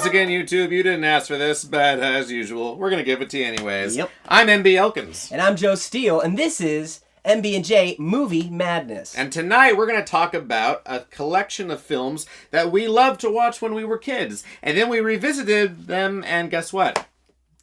Once again, YouTube, you didn't ask for this, but as usual, we're going to give it to you anyways. Yep. I'm MB Elkins. And I'm Joe Steele, and this is MB&J Movie Madness. And tonight we're going to talk about a collection of films that we loved to watch when we were kids. And then we revisited them, and guess what?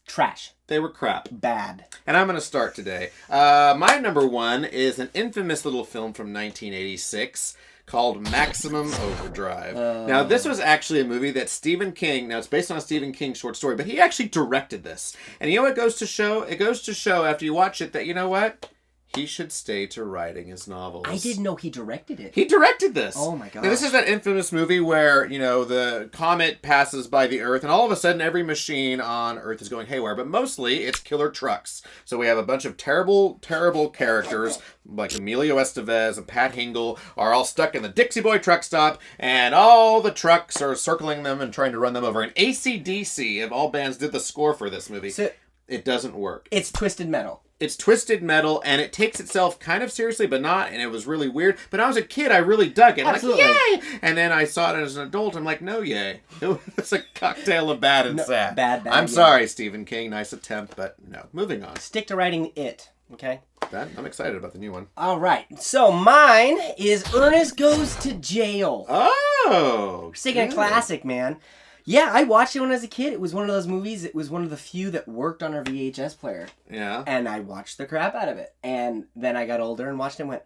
Trash. They were crap. Bad. And I'm going to start today. My number one is an infamous little film from 1986 called Maximum Overdrive. Now, this was actually a movie that Stephen King, now it's based on a Stephen King short story, but he actually directed this. And you know what it goes to show? It goes to show after you watch it that, you know what? He should stay to writing his novels. I didn't know he directed it. He directed this. Oh my gosh. Now, this is that infamous movie where, you know, the comet passes by the Earth and all of a sudden every machine on Earth is going haywire. But mostly it's killer trucks. So we have a bunch of terrible, terrible characters like Emilio Estevez and Pat Hingle are all stuck in the Dixie Boy truck stop, and all the trucks are circling them and trying to run them over. And AC/DC, of all bands, did the score for this movie. So, it doesn't work. it's twisted metal. It's twisted metal, and it takes itself kind of seriously, but not, and it was really weird. But when I was a kid, I really dug it. I'm Absolutely. like, yay! And then I saw it as an adult, I'm like, no yay. It's a cocktail of bad and sad. Bad, I'm yeah. sorry, Stephen King. Nice attempt, but no. Moving on. Stick to writing it, okay? I'm excited about the new one. All right. So mine is Ernest Goes to Jail. Oh! Sticking a classic, man. Yeah, I watched it when I was a kid. It was one of those movies. It was one of the few that worked on our VHS player. Yeah. And I watched the crap out of it. And then I got older and watched it and went,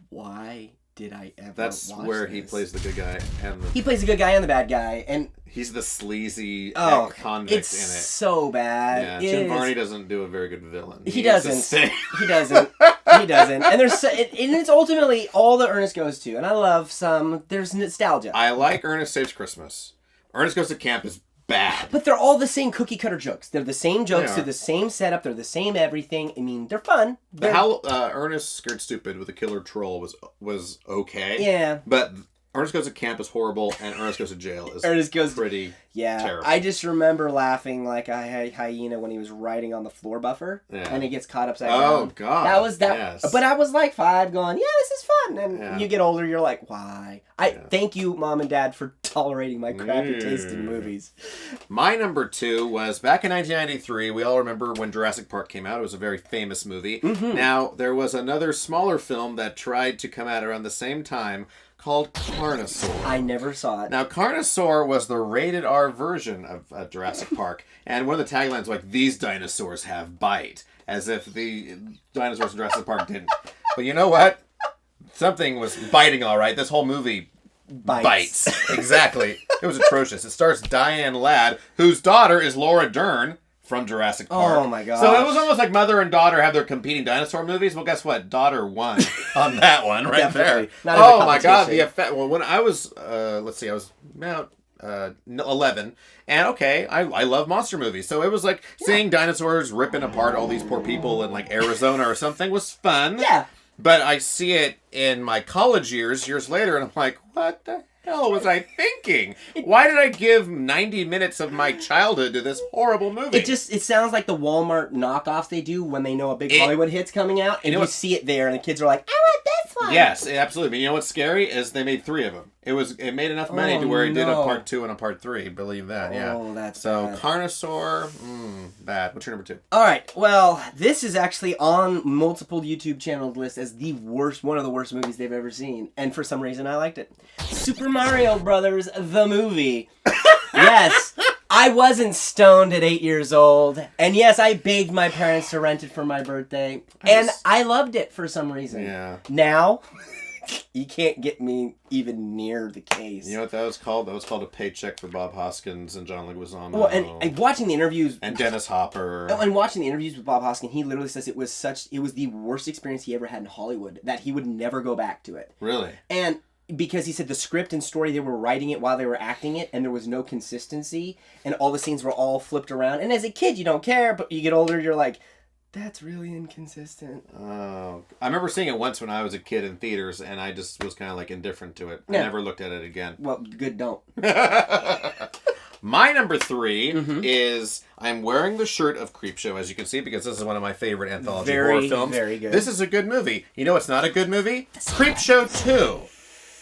why did I ever That's watch where this? he plays the good guy. And He plays the good guy and the bad guy. And he's the sleazy convict it's in it. so bad. Yeah, It Jim is. Varney doesn't do a very good villain. He needs to doesn't. stay. He doesn't. He doesn't. And and it's ultimately all that Ernest goes to. And I love there's nostalgia. I like Ernest Saves Christmas. Ernest Goes to Camp is bad. But they're all the same cookie cutter jokes. They're the same jokes. They are. They're the same setup. They're the same everything. I mean, they're fun. But how Ernest Scared Stupid with the Killer Troll was okay. Yeah. But Ernest Goes to Camp is horrible, and Ernest Goes to Jail is pretty terrible. I just remember laughing like a hyena when he was riding on the floor buffer, and he gets caught upside down. Oh, God. That was that. Yes. But I was like 5 going, yeah, this is fun. And you get older, you're like, why? Thank you, Mom and Dad, for tolerating my crappy taste in movies. My number 2 was back in 1993. We all remember when Jurassic Park came out. It was a very famous movie. Mm-hmm. Now, there was another smaller film that tried to come out around the same time called Carnosaur. I never saw it. Now, Carnosaur was the rated R version of Jurassic Park. And one of the taglines was like, these dinosaurs have bite. As if the dinosaurs in Jurassic Park didn't. But you know what? Something was biting all right. This whole movie bites. Exactly. It was atrocious. It stars Diane Ladd, whose daughter is Laura Dern from Jurassic Park. Oh my god! So it was almost like mother and daughter have their competing dinosaur movies. Well, guess what? Daughter won on that one right there. Oh my god! The effect. Well, when I was, I was about 11, and I love monster movies. So it was like seeing dinosaurs ripping apart all these poor people in like Arizona or something was fun. Yeah. But I see it in my college years later, and I'm like, what the hell was I thinking? Why did I give 90 minutes of my childhood to this horrible movie? It sounds like the Walmart knockoffs they do when they know a big Hollywood hit's coming out, and you see it there, and the kids are like, I want this one. Yes, absolutely. But you know what's scary is they made 3 of them. It made enough money to where it did a part 2 and a part 3. Believe that, yeah. Oh, that's so bad. Carnosaur, bad. What's your number 2? All right. Well, this is actually on multiple YouTube channels lists as one of the worst movies they've ever seen, and for some reason I liked it. Super Mario Brothers, the movie. Yes. I wasn't stoned at 8 years old, and yes, I begged my parents to rent it for my birthday, and I loved it for some reason. Yeah. Now, you can't get me even near the case. You know what that was called? That was called a paycheck for Bob Hoskins and John Leguizamo. Well, and watching the interviews... And Dennis Hopper. And watching the interviews with Bob Hoskins, he literally says it was the worst experience he ever had in Hollywood, that he would never go back to it. Really? And because he said the script and story, they were writing it while they were acting it, and there was no consistency, and all the scenes were all flipped around. And as a kid, you don't care, but you get older, you're like, that's really inconsistent. Oh, I remember seeing it once when I was a kid in theaters, and I just was kind of like indifferent to it. I never looked at it again. Well, good don't. My number 3 is I'm wearing the shirt of Creepshow, as you can see, because this is one of my favorite anthology horror films. Very good. This is a good movie. You know what's not a good movie? Creepshow 2.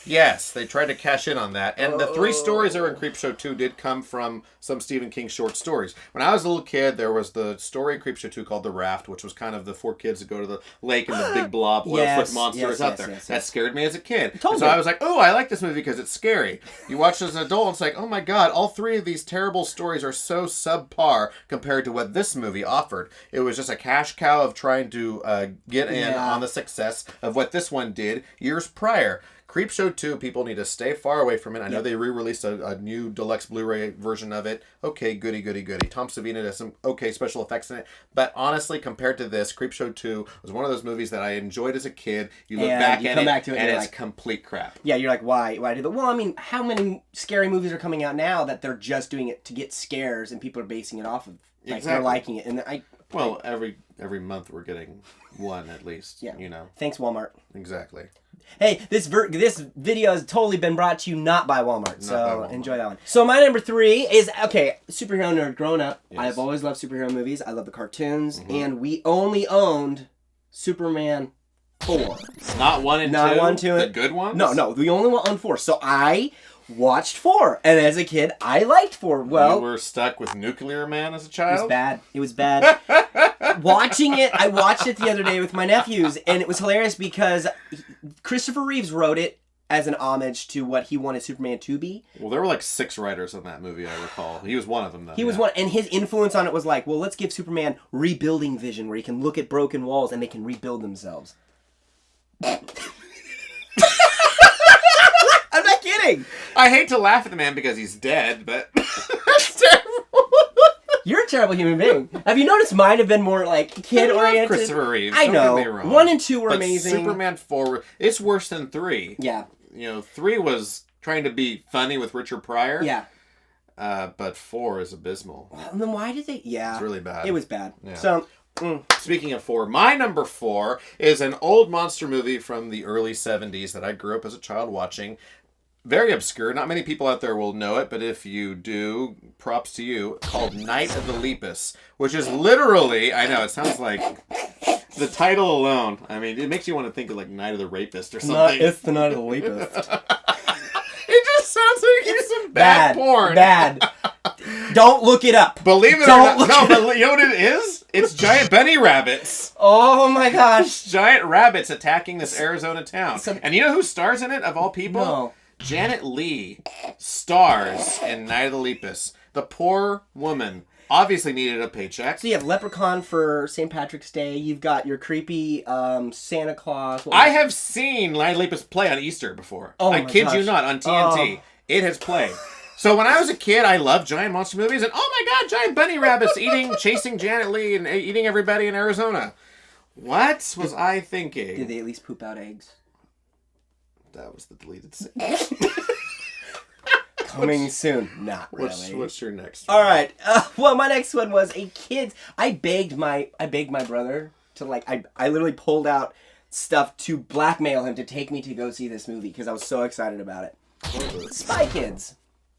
Yes, they tried to cash in on that. And the 3 stories that were in Creepshow 2 did come from some Stephen King short stories. When I was a little kid, there was the story in Creepshow 2 called The Raft, which was kind of the 4 kids that go to the lake and the big blob oil-foot monster is out there. That scared me as a kid. So I was like, oh, I like this movie because it's scary. You watch it as an adult, and it's like, oh my god, all 3 of these terrible stories are so subpar compared to what this movie offered. It was just a cash cow of trying to get in on the success of what this one did years prior. Creepshow 2, people need to stay far away from it. I know they re-released a new deluxe Blu-ray version of it. Okay, goody, goody, goody. Tom Savini does some okay special effects in it. But honestly, compared to this, Creepshow 2 was one of those movies that I enjoyed as a kid. You look back at it, and it's like, complete crap. Yeah, you're like, why do that? Well, I mean, how many scary movies are coming out now that they're just doing it to get scares and people are basing it off of? Like, they're liking it. And well, every month we're getting one at least. Yeah. You know. Thanks, Walmart. Exactly. Hey, this video has totally been brought to you not by Walmart, so enjoy that one. So my number 3 is, okay, superhero nerd. Growing up, I've always loved superhero movies. I love the cartoons, and we only owned Superman 4. Not 1 and 2? Not 1, 2. The good ones? No, we only owned 4. So I watched 4, and as a kid, I liked 4. Well, you were stuck with Nuclear Man as a child? It was bad. Watching it, I watched it the other day with my nephews, and it was hilarious because Christopher Reeves wrote it as an homage to what he wanted Superman to be. Well, there were like 6 writers on that movie, I recall. He was one of them, though. He was one, and his influence on it was like, well, let's give Superman rebuilding vision where he can look at broken walls and they can rebuild themselves. I'm not kidding. I hate to laugh at the man because he's dead, but that's terrible. You're a terrible human being. Have you noticed mine have been more like kid-oriented? Christopher Reeves. I know. Don't get me wrong. 1 and 2 were amazing. Superman 4, it's worse than 3. Yeah. You know, 3 was trying to be funny with Richard Pryor. Yeah. But 4 is abysmal. Well, then why did they? Yeah. It's really bad. It was bad. Yeah. So. Speaking of 4, my number 4 is an old monster movie from the early 70s that I grew up as a child watching. Very obscure. Not many people out there will know it, but if you do, props to you. Called Night of the Lepus, which is literally, I know, it sounds like the title alone. I mean, it makes you want to think of like Night of the Rapist or something. It's the Night of the Lepus. It just sounds like it's some bad porn. Bad. Don't look it up. Believe it or not. No, but you know what it is? It's giant bunny rabbits. Oh my gosh. Giant rabbits attacking this Arizona town. And you know who stars in it, of all people? No. Janet Leigh stars in Night of the Lepus. The poor woman obviously needed a paycheck. So you have Leprechaun for St. Patrick's Day. You've got your creepy Santa Claus. I have seen Night of the Lepus play on Easter before. Oh I kid you not, on TNT. It has played. So when I was a kid, I loved giant monster movies, and oh my god, giant bunny rabbits chasing Janet Leigh and eating everybody in Arizona. What was I thinking? Did they at least poop out eggs? That was the deleted scene. Coming soon. Not really. What's your next one? All right. Well, my next one was a kid's. I begged my brother to like. I literally pulled out stuff to blackmail him to take me to go see this movie because I was so excited about it. Spy Kids.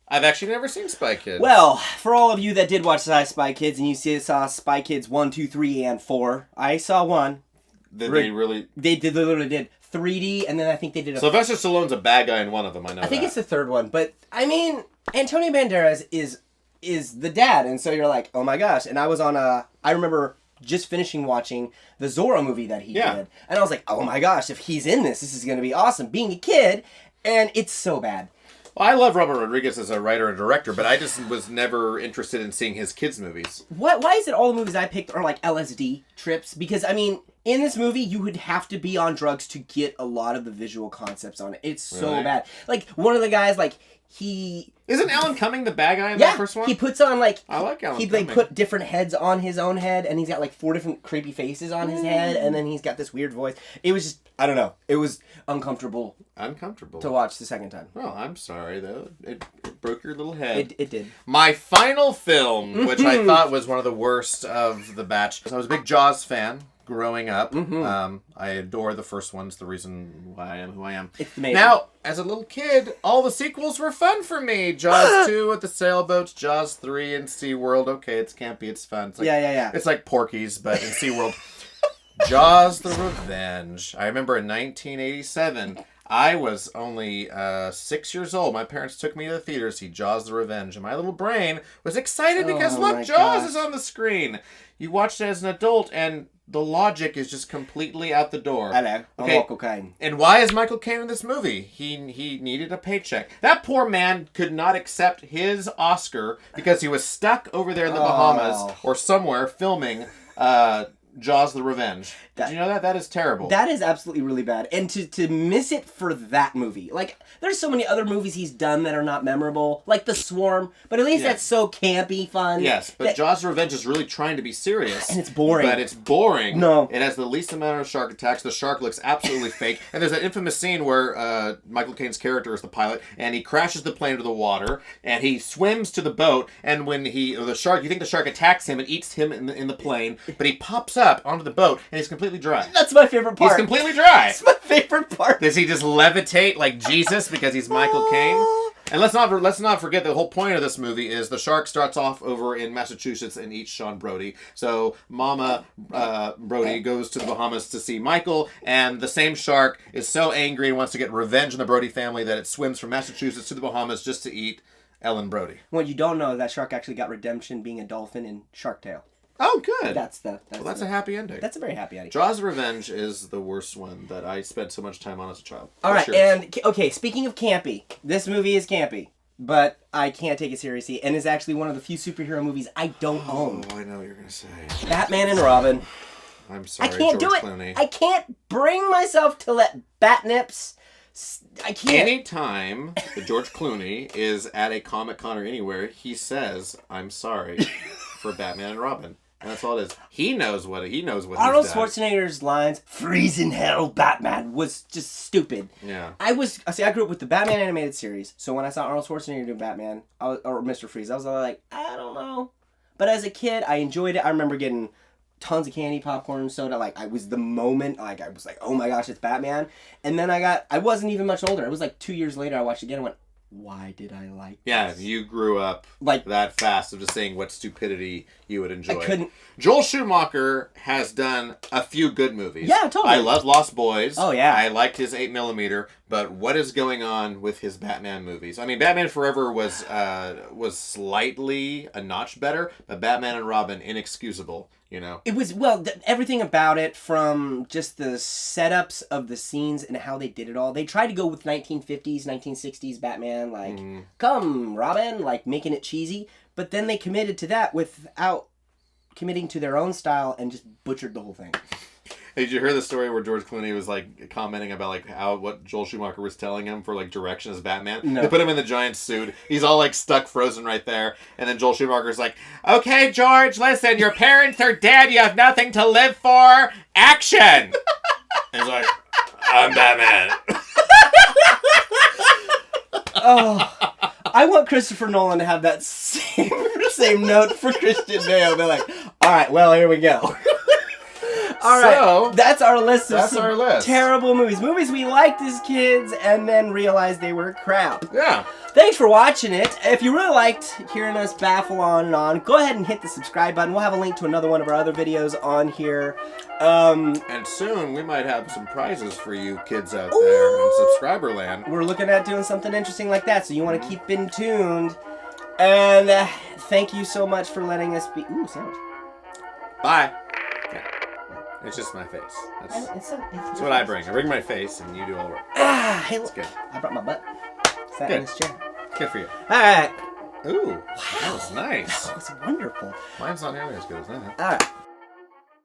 I've actually never seen Spy Kids. Well, for all of you that did watch Spy Kids and you saw Spy Kids 1, 2, 3, and 4, I saw 1. Did they really? They literally did 3D, and then I think they did. Sylvester Stallone's a bad guy in one of them. I think it's the third one, but I mean, Antonio Banderas is the dad, and so you're like, oh my gosh! And I was on I remember just finishing watching the Zorro movie that he did, and I was like, oh my gosh! If he's in this is going to be awesome. Being a kid, and it's so bad. Well, I love Robert Rodriguez as a writer and director, but I just was never interested in seeing his kids' movies. Why is it all the movies I picked are like LSD trips? Because, I mean, in this movie, you would have to be on drugs to get a lot of the visual concepts on it. It's so bad. Like, one of the guys, like, he... Isn't Alan Cumming the bad guy in that first one? He puts on, like... I like Alan He, Cumming. like, put different heads on his own head, and he's got, like, 4 different creepy faces on his head, and then he's got this weird voice. It was just... I don't know. It was uncomfortable to watch the second time. Well, I'm sorry, though. It broke your little head. It did. My final film, which I thought was one of the worst of the batch. I was a big Jaws fan growing up. I adore the first one. It's the reason why I am who I am. It's amazing. Now, as a little kid, all the sequels were fun for me. Jaws 2 with the sailboats, Jaws 3 in SeaWorld. Okay, it's campy, it's fun. It's like, It's like Porky's, but in SeaWorld. Jaws the Revenge. I remember in 1987, I was only 6 years old. My parents took me to the theater to see Jaws the Revenge, and my little brain was excited because, look, Jaws is on the screen. You watched it as an adult, and the logic is just completely out the door. Hello, I'm Michael Caine. And why is Michael Caine in this movie? He needed a paycheck. That poor man could not accept his Oscar because he was stuck over there in the Bahamas or somewhere filming Jaws the Revenge. Did you know that? That is terrible. That is absolutely really bad. And to miss it for that movie. Like, there's so many other movies he's done that are not memorable. Like The Swarm. But at least that's so campy fun. Yes, but Jaws the Revenge is really trying to be serious. And it's boring. But it's boring. No. It has the least amount of shark attacks. The shark looks absolutely fake. And there's that infamous scene where Michael Caine's character is the pilot, and he crashes the plane into the water, and he swims to the boat, and when you think the shark attacks him and eats him in the plane, but he pops up onto the boat, and he's completely dry. That's my favorite part. He's completely dry. That's my favorite part. Does he just levitate like Jesus because he's Michael Caine? And let's not forget the whole point of this movie is the shark starts off over in Massachusetts and eats Sean Brody. So Mama Brody goes to the Bahamas to see Michael, and the same shark is so angry and wants to get revenge on the Brody family that it swims from Massachusetts to the Bahamas just to eat Ellen Brody. What you don't know is that shark actually got redemption being a dolphin in Shark Tale. Oh, good. That's a happy ending. That's a very happy ending. Jaws the Revenge is the worst one that I spent so much time on as a child. All right, and okay, speaking of campy, this movie is campy, but I can't take it seriously, and is actually one of the few superhero movies I don't own. Oh, I know what you're going to say. Batman and Robin. I'm sorry, I can't George do it. Clooney. I can't bring myself to let Batnips. I can't. Anytime that George Clooney is at a Comic-Con or anywhere, he says, "I'm sorry," for Batman and Robin. And that's all it is. He knows what Arnold Schwarzenegger's lines, "Freeze in hell, Batman," was just stupid. Yeah. I grew up with the Batman animated series, so when I saw Arnold Schwarzenegger do Batman, or Mr. Freeze, I was like, I don't know. But as a kid, I enjoyed it. I remember getting tons of candy, popcorn, soda. Like, I was the moment, like, I was like, oh my gosh, it's Batman. And then I wasn't even much older. It was like 2 years later, I watched it again and went, why did I like this? You grew up like that fast of just saying what stupidity you would enjoy. I couldn't. Joel Schumacher has done a few good movies. Yeah, totally. I love Lost Boys. Oh, yeah. I liked his 8mm, but what is going on with his Batman movies? I mean, Batman Forever was slightly a notch better, but Batman and Robin, inexcusable. You know, it was everything about it, from just the setups of the scenes and how they did it all. They tried to go with 1950s, 1960s Batman, like come Robin, like making it cheesy. But then they committed to that without committing to their own style and just butchered the whole thing. Did you hear the story where George Clooney was like commenting about like what Joel Schumacher was telling him for like direction as Batman? No. They put him in the giant suit. He's all like stuck, frozen right there. And then Joel Schumacher's like, "Okay, George, listen, your parents are dead. You have nothing to live for. Action!" And he's like, "I'm Batman." Oh, I want Christopher Nolan to have that same note for Christian Bale. They're like, all right, well, here we go. All right, so, that's our list of terrible movies. Movies we liked as kids and then realized they were crap. Yeah. Thanks for watching it. If you really liked hearing us baffle on and on, go ahead and hit the subscribe button. We'll have a link to another one of our other videos on here. And soon we might have some prizes for you kids out there in subscriber land. We're looking at doing something interesting like that, so you want to keep in tuned. And thank you so much for letting us be... Ooh, sandwich. Bye. It's just my face. That's what I bring. I bring my face, and you do all the work. Hey, look. Good. I brought my butt. Sat in this chair. Good for you. All right. Ooh, that was nice. That was wonderful. Mine's not nearly as good as that. All right.